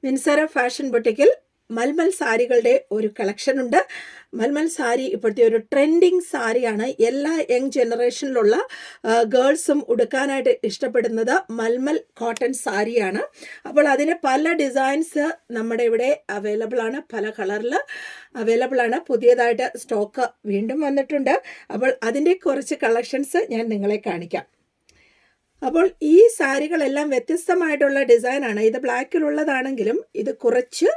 മിൻസറ fashion ബൊട്ടിക്കിൽ malmal സാരികളുടെ ഒരു collection ഉണ്ട്. മൽമൽ സാരി ഇപ്പോഴത്തെ ഒരു ട്രെൻഡിങ് സാരിയാണ്. എല്ലാ യങ് ജനറേഷനിലുള്ള ഗേൾസും ഉടുക്കാനായിട്ട് ഇഷ്ടപ്പെടുന്നത് മൽമൽ കോട്ടൺ സാരിയാണ്. അപ്പോൾ അതിന് പല ഡിസൈൻസ് നമ്മുടെ ഇവിടെ അവൈലബിൾ ആണ്, പല കളറിൽ അവൈലബിൾ ആണ്. പുതിയതായിട്ട് സ്റ്റോക്ക് വീണ്ടും വന്നിട്ടുണ്ട്. അപ്പോൾ അതിൻ്റെ കുറച്ച് കളക്ഷൻസ് ഞാൻ നിങ്ങളെ കാണിക്കാം. അപ്പോൾ ഈ സാരികളെല്ലാം വ്യത്യസ്തമായിട്ടുള്ള ഡിസൈനാണ്. ഇത് ബ്ലാക്കിലുള്ളതാണെങ്കിലും ഇത് കുറച്ച്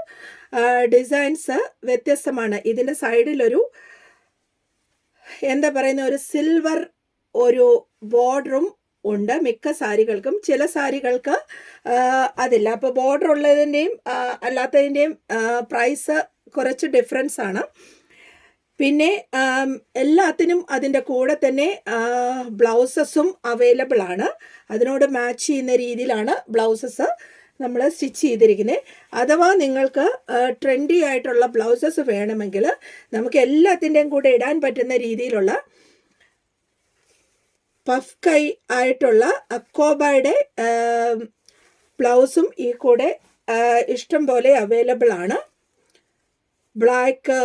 ഡിസൈൻസ് വ്യത്യസ്തമാണ്. ഇതിൻ്റെ സൈഡിലൊരു എന്താ പറയുന്ന ഒരു സിൽവർ ഒരു ബോർഡറും ഉണ്ട് മിക്ക സാരികൾക്കും. ചില സാരികൾക്ക് അതില്ല. അപ്പോൾ ബോർഡർ ഉള്ളതിൻ്റെയും അല്ലാത്തതിൻ്റെയും പ്രൈസ് കുറച്ച് ഡിഫറൻസ് ആണ്. പിന്നെ എല്ലാത്തിനും അതിൻ്റെ കൂടെ തന്നെ ബ്ലൗസസും അവൈലബിൾ ആണ്. അതിനോട് മാച്ച് ചെയ്യുന്ന രീതിയിലാണ് ബ്ലൗസസ് നമ്മൾ സ്റ്റിച്ച് ചെയ്തിരിക്കുന്നത്. അഥവാ നിങ്ങൾക്ക് ട്രെൻഡി ആയിട്ടുള്ള ബ്ലൗസസ് വേണമെങ്കിൽ നമുക്ക് എല്ലാത്തിൻ്റെയും കൂടെ ഇടാൻ പറ്റുന്ന രീതിയിലുള്ള പഫ് കൈ ആയിട്ടുള്ള അക്കോബയുടെ ബ്ലൗസും ഈ കൂടെ ഇഷ്ടം പോലെ അവൈലബിൾ ആണ്. ബ്ലാക്ക്,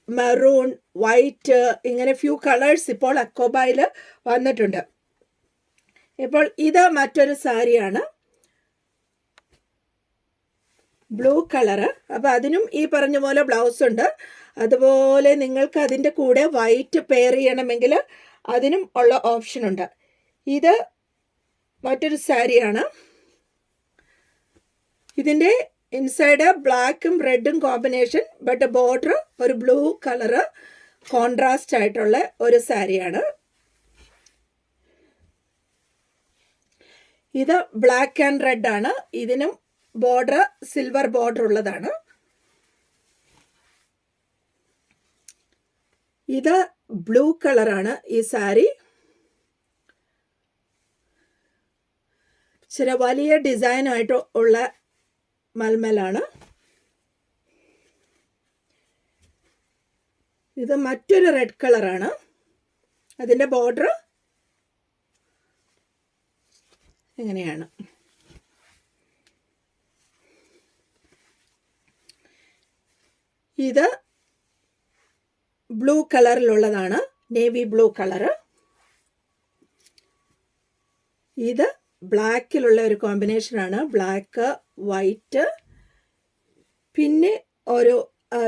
മെറൂൺ, വൈറ്റ്, ഇങ്ങനെ ഫ്യൂ കളേഴ്സ് ഇപ്പോൾ അക്കോബയിൽ വന്നിട്ടുണ്ട്. ഇപ്പോൾ ഇത് മറ്റൊരു സാരിയാണ്, ബ്ലൂ കളറ്. അപ്പോൾ അതിനും ഈ പറഞ്ഞ പോലെ ബ്ലൗസ് ഉണ്ട്. അതുപോലെ നിങ്ങൾക്ക് അതിൻ്റെ കൂടെ വൈറ്റ് പെയർ ചെയ്യണമെങ്കിൽ അതിനും ഉള്ള ഓപ്ഷൻ ഉണ്ട്. ഇത് മറ്റൊരു സാരിയാണ്. ഇതിൻ്റെ ഇൻസൈഡ് ബ്ലാക്കും റെഡും കോമ്പിനേഷൻ, ബട്ട് ബോർഡർ ഒരു ബ്ലൂ കളറ് കോൺട്രാസ്റ്റ് ആയിട്ടുള്ള ഒരു സാരിയാണ്. ഇത് ബ്ലാക്ക് ആൻഡ് റെഡ് ആണ്. ഇതിനും ബോർഡർ സിൽവർ ബോർഡർ ഉള്ളതാണ്. ഇത് ബ്ലൂ കളറാണ് ഈ സാരി. ചില വലിയ ഡിസൈൻ ആയിട്ട് ഉള്ള മൽമലാണ്. ഇത് മറ്റൊരു റെഡ് കളറാണ്. അതിൻ്റെ ബോർഡർ എങ്ങനെയാണ്. ഇത് ബ്ലൂ കളറിലുള്ളതാണ്, നേവി ബ്ലൂ കളറ്. ഇത് ബ്ലാക്കിലുള്ള ഒരു കോമ്പിനേഷനാണ്, ബ്ലാക്ക്, വൈറ്റ്, പിന്നെ ഒരു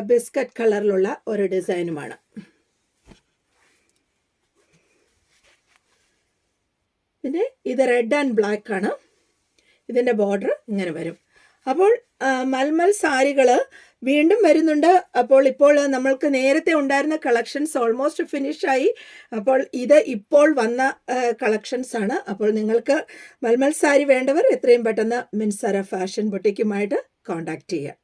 ബിസ്ക്കറ്റ് കളറിലുള്ള ഒരു ഡിസൈനുമാണ്. പിന്നെ ഇത് റെഡ് ആൻഡ് ബ്ലാക്ക് ആണ്. ഇതിൻ്റെ ബോർഡർ ഇങ്ങനെ വരും. അപ്പോൾ മൽമൽ സാരികൾ വീണ്ടും വരുന്നുണ്ട്. ഇപ്പോൾ നമ്മൾക്ക് നേരത്തെ ഉണ്ടായിരുന്ന കളക്ഷൻസ് ഓൾമോസ്റ്റ് ഫിനിഷായി. അപ്പോൾ ഇത് ഇപ്പോൾ വന്ന കളക്ഷൻസ് ആണ്. അപ്പോൾ നിങ്ങൾക്ക് മൽമൽ സാരി വേണ്ടവർ എത്രയും പെട്ടെന്ന് മിൻസറ ഫാഷൻ ബൊട്ടിക്കുമായിട്ട് കോൺടാക്റ്റ് ചെയ്യുക.